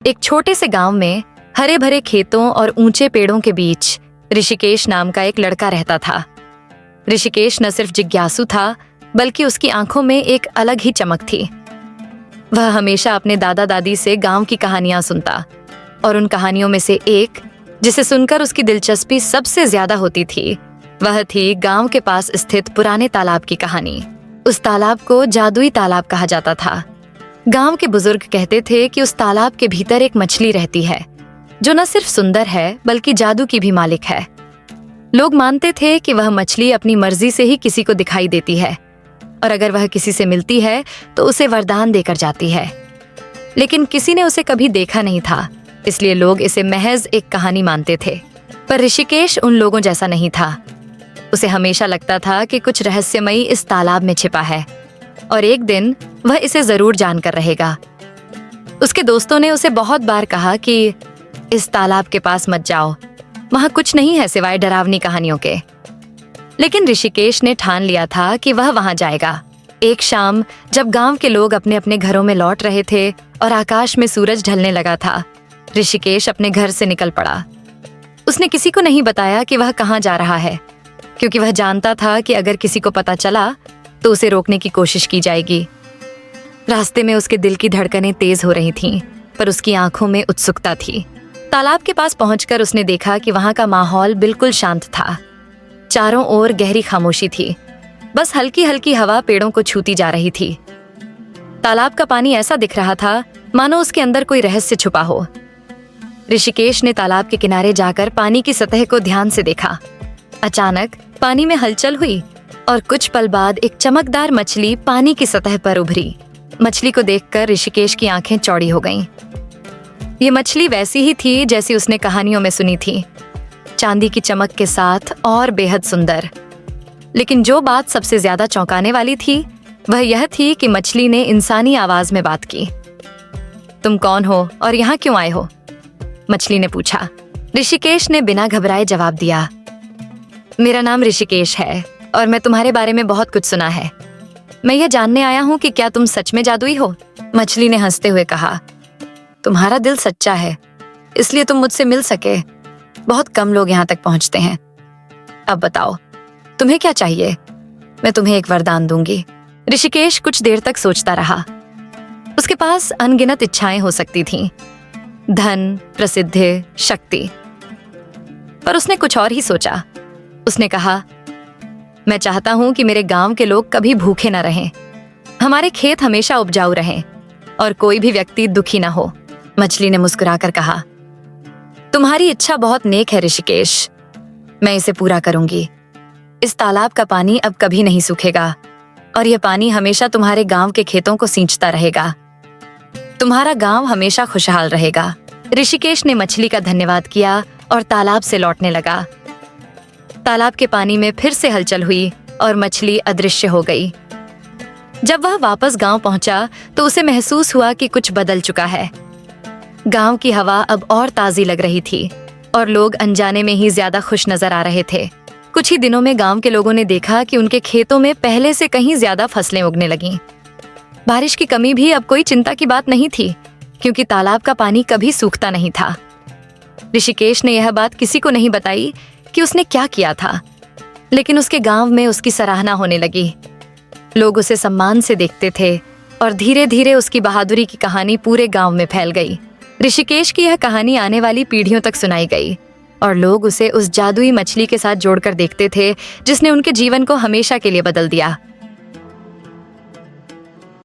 एक छोटे से गांव में हरे भरे खेतों और ऊंचे पेड़ों के बीच ऋषिकेश नाम का एक लड़का रहता था। ऋषिकेश न सिर्फ जिज्ञासु था, बल्कि उसकी आंखों में एक अलग ही चमक थी। वह हमेशा अपने दादा दादी से गांव की कहानियां सुनता, और उन कहानियों में से एक जिसे सुनकर उसकी दिलचस्पी सबसे ज्यादा होती थी, वह थी गांव के पास स्थित पुराने तालाब की कहानी। उस तालाब को जादुई तालाब कहा जाता था। गांव के बुजुर्ग कहते थे कि उस तालाब के भीतर एक मछली रहती है जो न सिर्फ सुंदर है बल्कि जादू की भी मालिक है। लोग मानते थे कि वह मछली अपनी मर्जी से ही किसी को दिखाई देती है, और अगर वह किसी से मिलती है तो उसे वरदान देकर जाती है। लेकिन किसी ने उसे कभी देखा नहीं था, इसलिए लोग इसे महज एक कहानी मानते थे। पर ऋषिकेश उन लोगों जैसा नहीं था। उसे हमेशा लगता था कि कुछ रहस्यमयी इस तालाब में छिपा है, और एक दिन वह इसे जरूर जानकर रहेगा। उसके दोस्तों ने उसे बहुत बार कहा कि इस तालाब के पास मत जाओ, वहां कुछ नहीं है सिवाय डरावनी कहानियों के। लेकिन ऋषिकेश ने ठान लिया था कि वह वहां जाएगा। एक शाम जब गांव के लोग अपने अपने घरों में लौट रहे थे और आकाश में सूरज ढलने लगा था, ऋषिकेश अपने घर से निकल पड़ा। उसने किसी को नहीं बताया कि वह कहाँ जा रहा है, क्योंकि वह जानता था कि अगर किसी को पता चला तो उसे रोकने की कोशिश की जाएगी। रास्ते में उसके दिल की धड़कनें तेज हो रही थीं, पर उसकी आंखों में उत्सुकता थी। तालाब के पास पहुंचकर उसने देखा कि वहां का माहौल बिल्कुल शांत था। चारों ओर गहरी खामोशी थी, बस हल्की हल्की हवा पेड़ों को छूती जा रही थी। तालाब का पानी ऐसा दिख रहा था मानो उसके अंदर कोई रहस्य छुपा हो। ऋषिकेश ने तालाब के किनारे जाकर पानी की सतह को ध्यान से देखा। अचानक पानी में हलचल हुई और कुछ पल बाद एक चमकदार मछली पानी की सतह पर उभरी। मछली को देखकर ऋषिकेश की आंखें चौड़ी हो गईं। ये मछली वैसी ही थी जैसी उसने कहानियों में सुनी थी, चांदी की चमक के साथ और बेहद सुंदर। लेकिन जो बात सबसे ज्यादा चौंकाने वाली थी वह यह थी कि मछली ने इंसानी आवाज में बात की। तुम कौन हो और यहाँ क्यों आए हो? मछली ने पूछा। ऋषिकेश ने बिना घबराए जवाब दिया, मेरा नाम ऋषिकेश है और मैं तुम्हारे बारे में बहुत कुछ सुना है। मैं यह जानने आया हूँ कि क्या तुम सच में जादुई हो? मछली ने हंसते हुए कहा, तुम्हारा दिल सच्चा है, इसलिए तुम मुझसे मिल सके। बहुत कम लोग यहाँ तक पहुँचते हैं। अब बताओ, तुम्हें क्या चाहिए? मैं तुम्हें एक वरदान दूंगी। ऋषिकेश कुछ देर तक सोचता रहा। उसके पास अनगिनत इच्छाएं हो सकती थीं, धन, प्रसिद्धि, शक्ति। पर उसने कुछ और ही सोचा। उसने कहा, मैं चाहता हूं कि मेरे गांव के लोग कभी भूखे न रहें, हमारे खेत हमेशा उपजाऊ रहें और कोई भी व्यक्ति दुखी न हो। मछली ने मुस्कुराकर कहा, तुम्हारी इच्छा बहुत नेक है ऋषिकेश, मैं इसे पूरा करूंगी। इस तालाब का पानी अब कभी नहीं सूखेगा और यह पानी हमेशा तुम्हारे गांव के खेतों को सींचता रहेगा। तुम्हारा गांव हमेशा खुशहाल रहेगा। ऋषिकेश ने मछली का धन्यवाद किया और तालाब से लौटने लगा। तालाब के पानी में फिर से हलचल हुई और मछली अदृश्य हो गई। जब वह वापस गांव पहुंचा तो उसे महसूस हुआ कि कुछ बदल चुका है। गांव की हवा अब और ताजी लग रही थी और लोग अनजाने में ही ज्यादा खुश नजर आ रहे थे। कुछ ही दिनों में गांव के लोगों ने देखा कि उनके खेतों में पहले से कहीं ज्यादा फसलें उगने लगीं। बारिश की कमी भी अब कोई चिंता की बात नहीं थी, क्योंकि तालाब का पानी कभी सूखता नहीं था। ऋषिकेश ने यह बात किसी को नहीं बताई कि उसने क्या किया था, लेकिन उसके गांव में उसकी सराहना होने लगी। लोग उसे सम्मान से देखते थे और धीरे धीरे उसकी बहादुरी की कहानी पूरे गांव में फैल गई। ऋषिकेश की यह कहानी आने वाली पीढ़ियों तक सुनाई गई और लोग उसे उस जादुई मछली के साथ जोड़कर देखते थे जिसने उनके जीवन को हमेशा के लिए बदल दिया।